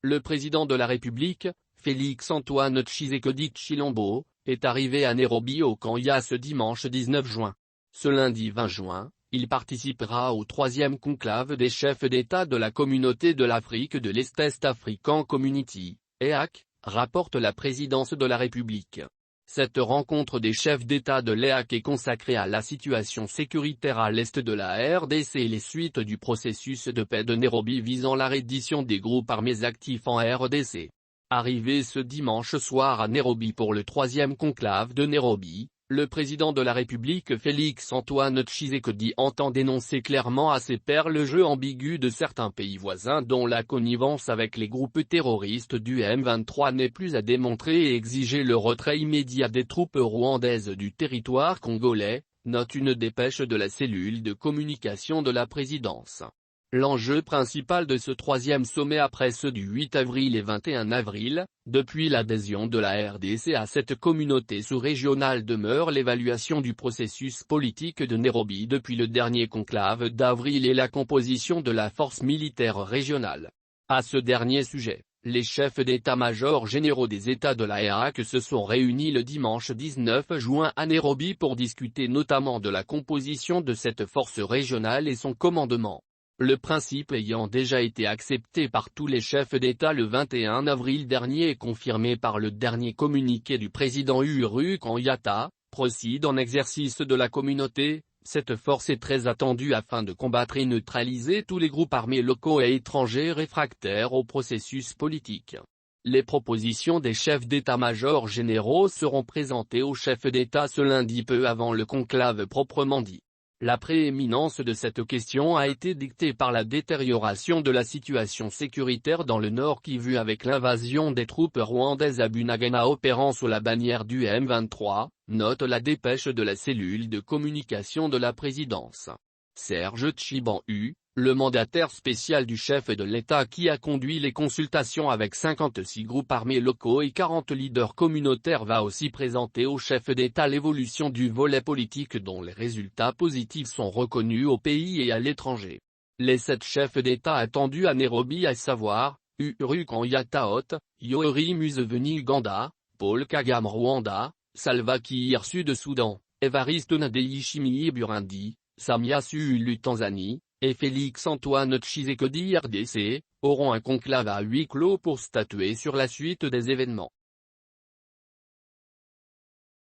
Le président de la République, Félix-Antoine Tshisekedi Tshilombo, est arrivé à Nairobi au Kenya ce dimanche 19 juin. Ce lundi 20 juin, il participera au troisième conclave des chefs d'État de la Communauté de l'Afrique de l'Est African Community, EAC, rapporte la présidence de la République. Cette rencontre des chefs d'État de l'EAC est consacrée à la situation sécuritaire à l'est de la RDC et les suites du processus de paix de Nairobi visant la reddition des groupes armés actifs en RDC. Arrivé ce dimanche soir à Nairobi pour le troisième conclave de Nairobi, le président de la République Félix-Antoine Tshisekedi entend dénoncer clairement à ses pairs le jeu ambigu de certains pays voisins dont la connivence avec les groupes terroristes du M23 n'est plus à démontrer et exiger le retrait immédiat des troupes rwandaises du territoire congolais, note une dépêche de la cellule de communication de la présidence. L'enjeu principal de ce troisième sommet après ceux du 8 avril et 21 avril, depuis l'adhésion de la RDC à cette communauté sous-régionale demeure l'évaluation du processus politique de Nairobi depuis le dernier conclave d'avril et la composition de la force militaire régionale. À ce dernier sujet, les chefs d'état-major généraux des États de la RAC se sont réunis le dimanche 19 juin à Nairobi pour discuter notamment de la composition de cette force régionale et son commandement. Le principe ayant déjà été accepté par tous les chefs d'État le 21 avril dernier et confirmé par le dernier communiqué du président Uhuru Kenyatta, procède en exercice de la communauté, cette force est très attendue afin de combattre et neutraliser tous les groupes armés locaux et étrangers réfractaires au processus politique. Les propositions des chefs d'état-major généraux seront présentées aux chefs d'État ce lundi peu avant le conclave proprement dit. La prééminence de cette question a été dictée par la détérioration de la situation sécuritaire dans le nord Kivu avec l'invasion des troupes rwandaises à Bunagana opérant sous la bannière du M23, note la dépêche de la cellule de communication de la présidence. Serge Tshibangu, le mandataire spécial du chef de l'État qui a conduit les consultations avec 56 groupes armés locaux et 40 leaders communautaires va aussi présenter au chef d'État l'évolution du volet politique dont les résultats positifs sont reconnus au pays et à l'étranger. Les 7 chefs d'État attendus à Nairobi à savoir, Uhuru Kenyatta, Yoweri Museveni Uganda, Paul Kagame Rwanda, Salva Kiir Sud-Soudan, Evariste Ndayishimiye Burundi, Samia Suluhu Tanzanie, et Félix-Antoine Tshisekedi RDC, auront un conclave à huis clos pour statuer sur la suite des événements.